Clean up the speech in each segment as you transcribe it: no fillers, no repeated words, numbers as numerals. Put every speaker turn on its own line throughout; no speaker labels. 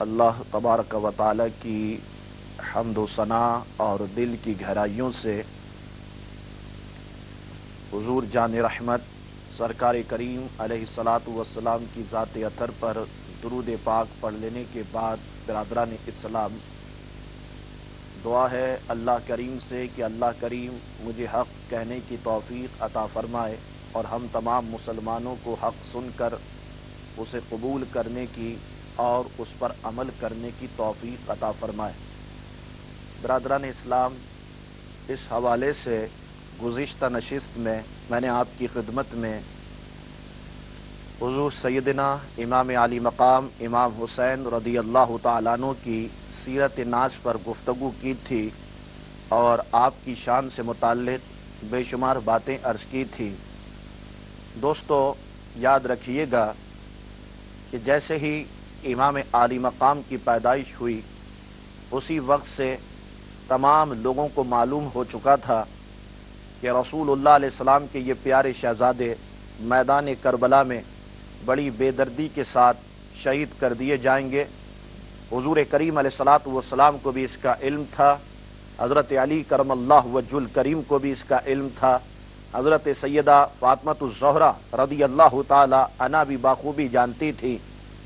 اللہ تبارک و تعالی کی حمد و ثنا اور دل کی گہرائیوں سے حضور جان رحمت سرکار کریم علیہ الصلاۃ والسلام کی ذات اطہر پر درود پاک پڑھ لینے کے بعد برادران اسلام، دعا ہے اللہ کریم سے کہ اللہ کریم مجھے حق کہنے کی توفیق عطا فرمائے اور ہم تمام مسلمانوں کو حق سن کر اسے قبول کرنے کی اور اس پر عمل کرنے کی توفیق عطا فرمائے۔ برادران اسلام، اس حوالے سے گزشتہ نشست میں نے آپ کی خدمت میں حضور سیدنا امام علی مقام امام حسین رضی اللہ تعالیٰ عنہ کی سیرت ناز پر گفتگو کی تھی اور آپ کی شان سے متعلق بے شمار باتیں عرض کی تھی۔ دوستو، یاد رکھیے گا کہ جیسے ہی امام علی مقام کی پیدائش ہوئی اسی وقت سے تمام لوگوں کو معلوم ہو چکا تھا کہ رسول اللہ علیہ السلام کے یہ پیارے شہزادے میدان کربلا میں بڑی بے دردی کے ساتھ شہید کر دیے جائیں گے۔ حضور کریم علیہ الصلاۃ والسلام کو بھی اس کا علم تھا، حضرت علی کرم اللہ وجہ الکریم کو بھی اس کا علم تھا، حضرت سیدہ فاطمۃ الزہرا رضی اللہ تعالی عنہا بھی بخوبی جانتی تھی،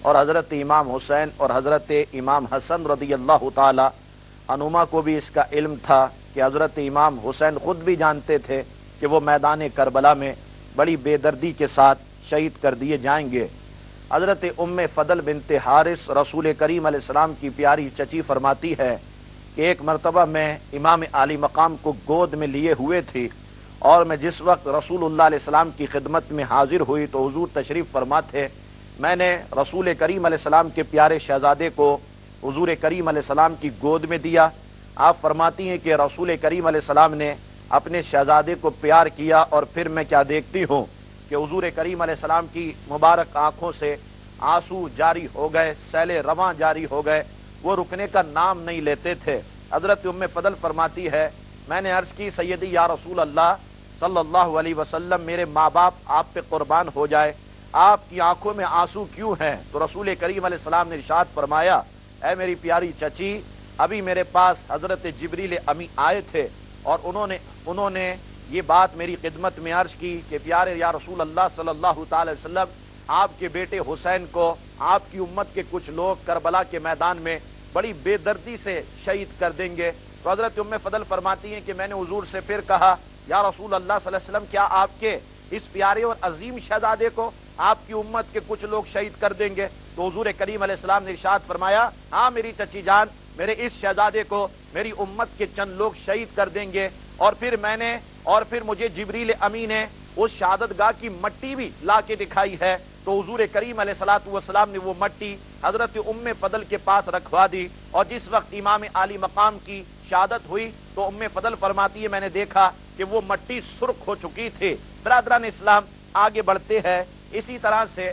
اور حضرت امام حسین اور حضرت امام حسن رضی اللہ تعالی عنہما کو بھی اس کا علم تھا کہ حضرت امام حسین خود بھی جانتے تھے کہ وہ میدان کربلا میں بڑی بے دردی کے ساتھ شہید کر دیے جائیں گے۔ حضرت ام فضل بنت حارث رسول کریم علیہ السلام کی پیاری چچی فرماتی ہے کہ ایک مرتبہ میں امام علی مقام کو گود میں لیے ہوئے تھی، اور میں جس وقت رسول اللہ علیہ السلام کی خدمت میں حاضر ہوئی تو حضور تشریف فرما تھے۔ میں نے رسول کریم علیہ السلام کے پیارے شہزادے کو حضور کریم علیہ السلام کی گود میں دیا۔ آپ فرماتی ہیں کہ رسول کریم علیہ السلام نے اپنے شہزادے کو پیار کیا، اور پھر میں کیا دیکھتی ہوں کہ حضور کریم علیہ السلام کی مبارک آنکھوں سے آنسو جاری ہو گئے، سیل رواں جاری ہو گئے، وہ رکنے کا نام نہیں لیتے تھے۔ حضرت ام فضل فرماتی ہے میں نے عرض کی سیدی یا رسول اللہ صلی اللہ علیہ وسلم، میرے ماں باپ آپ پہ قربان ہو جائے، آپ کی آنکھوں میں آنسو کیوں ہیں؟ تو رسول کریم علیہ السلام نے ارشاد فرمایا اے میری پیاری چچی، ابھی میرے پاس حضرت جبریل امی آئے تھے اور انہوں نے یہ بات میری خدمت میں عرض کی کہ پیارے یا رسول اللہ صلی اللہ تعالی وسلم، آپ کے بیٹے حسین کو آپ کی امت کے کچھ لوگ کربلا کے میدان میں بڑی بے دردی سے شہید کر دیں گے۔ تو حضرت ام فضل فرماتی ہیں کہ میں نے حضور سے پھر کہا یا رسول اللہ صلی اللہ علیہ وسلم، کیا آپ کے اس پیارے اور عظیم شہزادے کو آپ کی امت کے کچھ لوگ شہید کر دیں گے؟ تو حضور کریم علیہ السلام نے ارشاد فرمایا ہاں میری چچی جان، میرے اس شہزادے کو میری امت کے چند لوگ شہید کر دیں گے۔ اور پھر مجھے جبریل امی نے اس شہادت گاہ کی مٹی بھی لا کے دکھائی ہے۔ تو حضور کریم علیہ الصلوۃ والسلام نے وہ مٹی حضرت ام فضل کے پاس رکھوا دی، اور جس وقت امام علی مقام کی شہادت ہوئی تو ام فضل فرماتی ہے میں نے دیکھا کہ وہ مٹی سرخ ہو چکی تھی۔ برادران اسلام، آگے بڑھتے ہیں۔ اسی طرح سے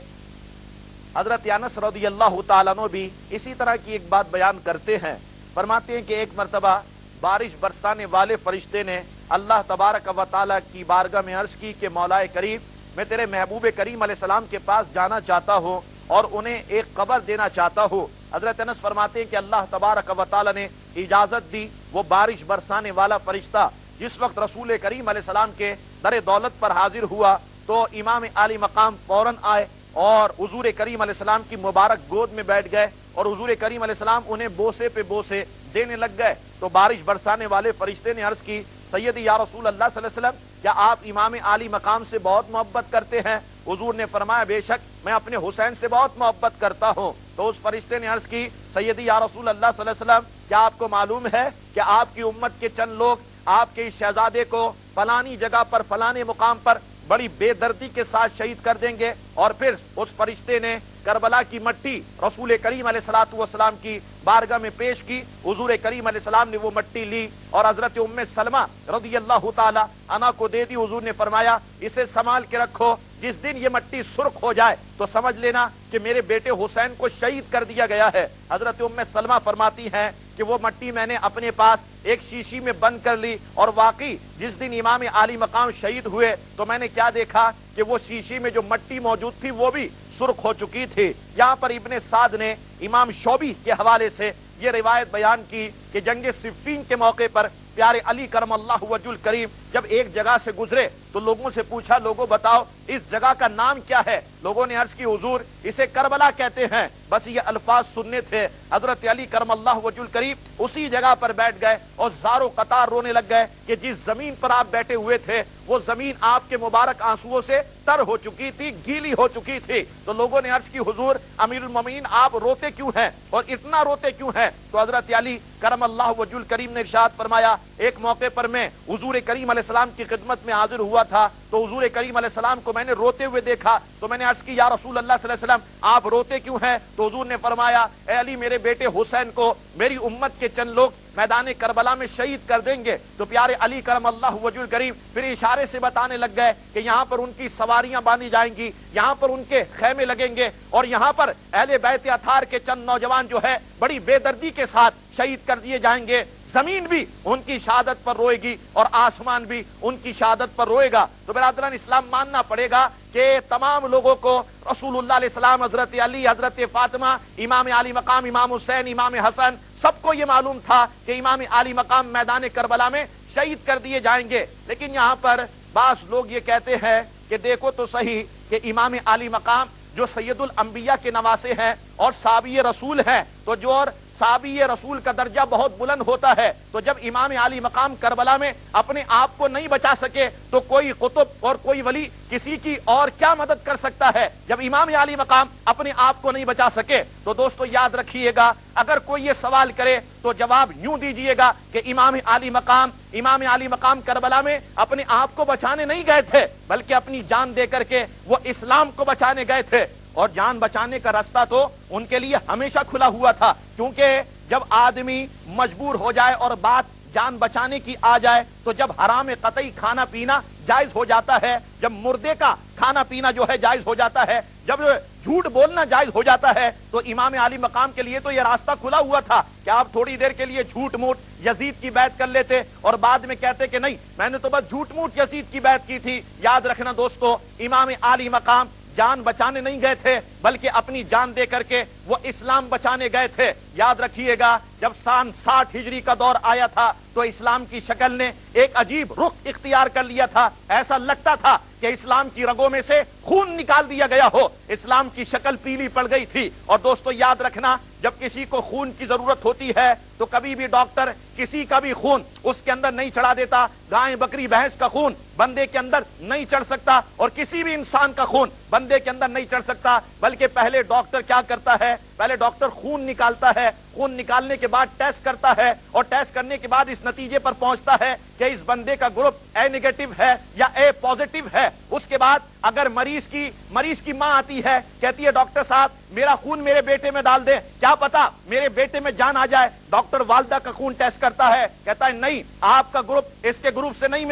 حضرت انس رضی اللہ تعالیٰ عنہ بھی اسی طرح کی ایک بات بیان کرتے ہیں۔ فرماتے ہیں کہ ایک مرتبہ بارش برسانے والے فرشتے نے اللہ تبارک و تعالیٰ کی بارگاہ میں عرض کی کہ مولا کریم، میں تیرے محبوب کریم علیہ السلام کے پاس جانا چاہتا ہوں اور انہیں ایک قبر دینا چاہتا ہوں۔ حضرت انس فرماتے ہیں کہ اللہ تبارک و تعالیٰ نے اجازت دی۔ وہ بارش برسانے والا فرشتہ جس وقت رسول کریم علیہ السلام کے در دولت پر حاضر ہوا تو امام علی مقام فوراً آئے اور حضور کریم علیہ السلام کی مبارک گود میں بیٹھ گئے، اور حضور کریم علیہ السلام انہیں بوسے پہ بوسے دینے لگ گئے۔ تو بارش برسانے والے فرشتے نے عرض کی سیدی یا رسول اللہ صلی اللہ علیہ وسلم، کیا آپ امام علی مقام سے بہت محبت کرتے ہیں؟ حضور نے فرمایا بے شک میں اپنے حسین سے بہت محبت کرتا ہوں۔ تو اس فرشتے نے عرض کی سیدی یا رسول اللہ صلی اللہ علیہ وسلم، کیا آپ کو معلوم ہے کہ آپ کی امت کے چند لوگ آپ کے اس شہزادے کو فلانی جگہ پر فلانے مقام پر بڑی بے دردی کے ساتھ شہید کر دیں گے؟ اور پھر اس فرشتے نے کربلا کی مٹی رسول کریم علیہ الصلوۃ والسلام کی بارگاہ میں پیش کی۔ حضور کریم علیہ السلام نے وہ مٹی لی اور حضرت ام سلمہ رضی اللہ تعالی عنہا کو دے دی۔ حضور نے فرمایا اسے سنبھال کے رکھو، جس دن یہ مٹی سرخ ہو جائے تو سمجھ لینا کہ میرے بیٹے حسین کو شہید کر دیا گیا ہے۔ حضرت ام سلمہ فرماتی ہیں کہ وہ مٹی میں نے اپنے پاس ایک شیشی میں بند کر لی، اور واقعی جس دن امام علی مقام شہید ہوئے تو میں نے کیا دیکھا کہ وہ شیشی میں جو مٹی موجود تھی وہ بھی سرخ ہو چکی تھی۔ یہاں پر ابن سعد نے امام شعبی کے حوالے سے یہ روایت بیان کی کہ جنگ صفین کے موقع پر پیارے علی کرم اللہ وجہ الکریم جب ایک جگہ سے گزرے تو لوگوں سے پوچھا، لوگوں بتاؤ اس جگہ کا نام کیا ہے؟ لوگوں نے عرض کی حضور اسے کربلا کہتے ہیں۔ بس یہ الفاظ سننے تھے، حضرت علی کرم اللہ وجہ الکریم اسی جگہ پر بیٹھ گئے اور زارو قطار رونے لگ گئے کہ جس زمین پر آپ بیٹھے ہوئے تھے وہ زمین آپ کے مبارک آنسوؤں سے تر ہو چکی تھی، گیلی ہو چکی تھی۔ تو لوگوں نے عرض کی حضور امیر المومنین آپ روتے کیوں ہیں اور اتنا روتے کیوں ہیں؟ تو حضرت علی کرم اللہ وجہ الکریم نے ارشاد فرمایا، ایک موقع پر میں حضور کریم علیہ السلام کی خدمت میں حاضر ہوا تھا تو حضور کریم علیہ السلام کو میں نے روتے ہوئے دیکھا تو میں نے عرض کی یا رسول اللہ صلی اللہ علیہ وسلم آپ روتے کیوں ہیں؟ تو حضور نے فرمایا، اے علی میرے بیٹے حسین کو میری امت کے چند لوگ میدان کربلا میں شہید کر دیں گے۔ تو پیارے علی کرم اللہ وجہ الکریم پھر اشارے سے بتانے لگ گئے کہ یہاں پر ان کی سواریاں باندھی جائیں گی، یہاں پر ان کے خیمے لگیں گے اور یہاں پر اہل بیت اطہار کے چند نوجوان جو ہے بڑی بے دردی کے ساتھ شہید کر دیے جائیں گے۔ زمین بھی ان کی شہادت پر روئے گی اور آسمان بھی ان کی شہادت پر روئے گا۔ تو برادران اسلام ماننا پڑے گا کہ تمام لوگوں کو رسول اللہ علیہ السلام، حضرت علی، حضرت فاطمہ، امام علی مقام، امام حسین، امام حسن، سب کو یہ معلوم تھا کہ امام علی مقام میدان کربلا میں شہید کر دیے جائیں گے۔ لیکن یہاں پر بعض لوگ یہ کہتے ہیں کہ دیکھو تو صحیح کہ امام علی مقام جو سید الانبیاء کے نواسے ہیں اور صحابی رسول ہیں، تو جو اور صحابی رسول کا درجہ بہت بلند ہوتا ہے، تو جب امام علی مقام کربلا میں اپنے آپ کو نہیں بچا سکے تو کوئی قطب اور کوئی ولی کسی کی اور کیا مدد کر سکتا ہے؟ جب امام علی مقام اپنے آپ کو نہیں بچا سکے تو دوستو یاد رکھیے گا، اگر کوئی یہ سوال کرے تو جواب یوں دیجئے گا کہ امام علی مقام کربلا میں اپنے آپ کو بچانے نہیں گئے تھے بلکہ اپنی جان دے کر کے وہ اسلام کو بچانے گئے تھے، اور جان بچانے کا راستہ تو ان کے لیے ہمیشہ کھلا ہوا تھا، کیونکہ جب آدمی مجبور ہو جائے اور بات جان بچانے کی آ جائے تو جب حرام قطعی کھانا پینا جائز ہو جاتا ہے، جب مردے کا کھانا پینا جو ہے جائز ہو جاتا ہے، جب جھوٹ بولنا جائز ہو جاتا ہے، تو امام علی مقام کے لیے تو یہ راستہ کھلا ہوا تھا کہ آپ تھوڑی دیر کے لیے جھوٹ موٹ یزید کی بیعت کر لیتے اور بعد میں کہتے کہ نہیں میں نے تو بس جھوٹ موٹ یزید کی بیعت کی تھی۔ یاد رکھنا دوستو، امام علی مقام جان بچانے نہیں گئے تھے بلکہ اپنی جان دے کر کے وہ اسلام بچانے گئے تھے۔ یاد رکھیے گا جب سن 60 ہجری کا دور آیا تھا تو اسلام کی شکل نے ایک عجیب رخ اختیار کر لیا تھا، ایسا لگتا تھا کہ اسلام کی رگوں میں سے خون نکال دیا گیا ہو، اسلام کی شکل پیلی پڑ گئی تھی۔ اور دوستو یاد رکھنا، جب کسی کو خون کی ضرورت ہوتی ہے تو کبھی بھی ڈاکٹر کسی کا بھی خون اس کے اندر نہیں چڑھا دیتا، گائے بکری بھینس کا خون بندے کے اندر نہیں چڑھ سکتا اور کسی بھی انسان کا خون بندے کے اندر نہیں چڑھ سکتا، بلکہ پہلے ڈاکٹر کیا کرتا ہے؟ پہلے ڈاکٹر خون نکالتا ہے، خون نکالنے کے بعد ٹیسٹ کرتا ہے اور ٹیسٹ کرنے کے بعد اس نتیجے پر پہنچتا ہے کہ اس بندے کا گروپ اے نیگیٹو ہے یا اے پازیٹو ہے۔ اس کے بعد اگر مریض کی ماں آتی ہے، کہتی ہے ڈاکٹر صاحب میرا خون میرے بیٹے میں ڈال دیں، کیا پتا میرے بیٹے میں جان آ جائے، ڈاکٹر والدہ کا خون ٹیسٹ کرتا ہے، کہتا ہے نہیں آپ کا گروپ اس کے گروپ سے نہیں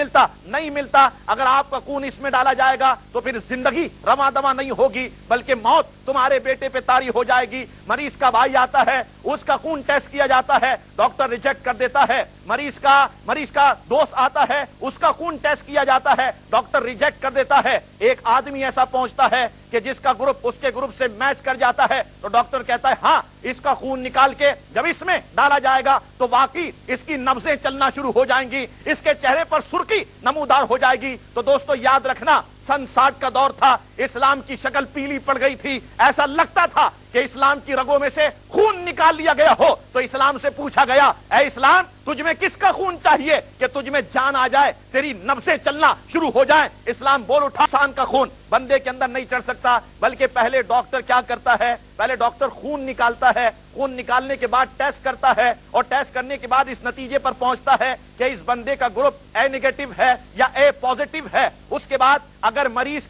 ملتا، اگر آپ کا خون اس میں ڈالا جائے گا تو پھر زندگی رواں دواں نہیں ہوگی بلکہ موت تمہارے بیٹے پہ طاری ہو جائے گی۔ مریض کا بھائی آتا ہے، اس کا خون ٹیسٹ کیا جاتا ہے، ڈاکٹر ریجیکٹ کر دیتا ہے۔ مریض کا دوست آتا ہے، اس کا خون ٹیسٹ کیا جاتا ہے، ڈاکٹر ریجیکٹ کر دیتا ہے۔ ایک آدمی ایسا پہنچتا ہے کہ جس کا گروپ اس کے گروپ سے میچ کر جاتا ہے تو ڈاکٹر کہتا ہے ہاں اس کا خون نکال کے جب اس میں ڈالا جائے گا تو واقعی اس کی نبضیں چلنا شروع ہو جائیں گی، اس کے چہرے پر سرخی نمودار ہو جائے گی۔ تو دوستو یاد رکھنا، سن 60 کا دور تھا، اسلام کی شکل پیلی پڑ گئی تھی، ایسا لگتا تھا کہ اسلام کی رگوں میں سے خون نکال لیا گیا ہو۔ تو اسلام سے پوچھا گیا اے اسلام تجھ میں کس کا خون چاہیے کہ تجھ میں جان آ جائے، تیری نبضیں چلنا شروع ہو جائیں؟ اسلام بول اٹھا انسان کا خون بندے کے اندر نہیں چڑھ سکتا، بلکہ پہلے ڈاکٹر کیا کرتا ہے؟ پہلے ڈاکٹر خون نکالتا ہے، خون نکالنے کے بعد ٹیسٹ کرتا ہے اور ٹیسٹ کرنے کے بعد اس نتیجے پر پہنچتا ہے کہ اس بندے کا گروپ اے نیگیٹو ہے یا اے پازیٹو ہے۔ اس کے بعد اگر مریض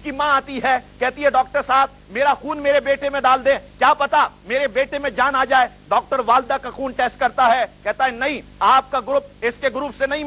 کی ماں آتی ہے، کہتی ہے ڈاکٹر صاحب میرا خون میرے بیٹے میں ڈال دیں، کیا پتا میرے بیٹے میں جان آ جائے، ڈاکٹر والدہ کا خون ٹیسٹ کرتا ہے، کہتا ہے نہیں آپ کا گروپ اس کے گروپ سے نہیں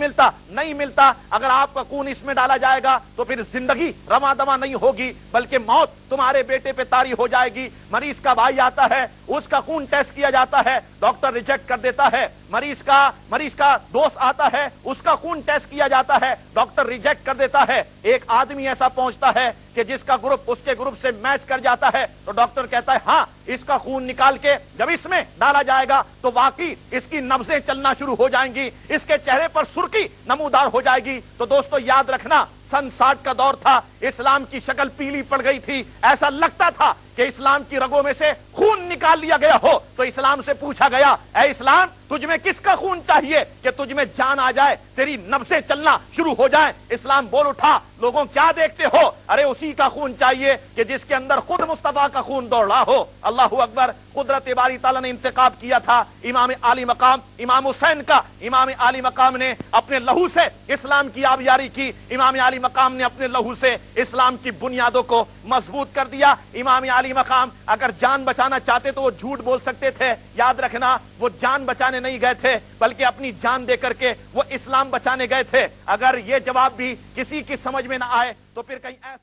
ملتا، اگر آپ کا خون اس میں ڈالا جائے گا تو پھر زندگی رواں دواں نہیں ہوگی بلکہ موت تمہارے بیٹے پہ طاری ہو جائے گی۔ مریض کا بھائی آتا ہے، اس کا خون ٹیسٹ کیا جاتا ہے، ڈاکٹر ریجیکٹ کر دیتا ہے۔ مریض کا دوست آتا ہے، اس کا خون ٹیسٹ کیا جاتا ہے، ڈاکٹر ریجیکٹ کر دیتا ہے۔ ایک آدمی ایسا پہنچتا ہے کہ جس کا گروپ اس کے گروپ سے میچ کر جاتا ہے تو ڈاکٹر کہتا ہے ہاں اس کا خون نکال کے جب اس میں ڈالا جائے گا تو واقعی اس کی نبضیں چلنا شروع ہو جائیں گی، اس کے چہرے پر سرخی نمودار ہو جائے گی۔ تو دوستو یاد رکھنا، سن 60 کا دور تھا، اسلام کی شکل پیلی پڑ گئی تھی، ایسا لگتا تھا کہ اسلام کی رگوں میں سے خون نکال لیا گیا ہو۔ تو اسلام سے پوچھا گیا، اے اسلام تجھ میں کس کا خون چاہیے کہ تجھ میں جان آ جائے، تیری نبضیں چلنا شروع ہو جائیں؟ اسلام بول اٹھا، لوگوں کیا دیکھتے ہو؟ ارے اسی کا خون چاہیے کہ جس کے اندر خود مصطفیٰ کا خون دوڑ رہا ہو۔ اللہ اکبر! قدرت باری تعالیٰ نے انتخاب کیا تھا امام عالی مقام امام حسین کا۔ امام عالی مقام نے اپنے لہو سے اسلام کی آبیاری کی، امام عالی مقام نے اپنے لہو سے اسلام کی بنیادوں کو مضبوط کر دیا۔ امام عالی مقام اگر جان بچانا چاہتے تو وہ جھوٹ بول سکتے تھے، یاد رکھنا وہ جان بچانے نہیں گئے تھے بلکہ اپنی جان دے کر کے وہ اسلام بچانے گئے تھے۔ اگر یہ جواب بھی کسی کی سمجھ میں نہ آئے تو پھر کہیں ایسا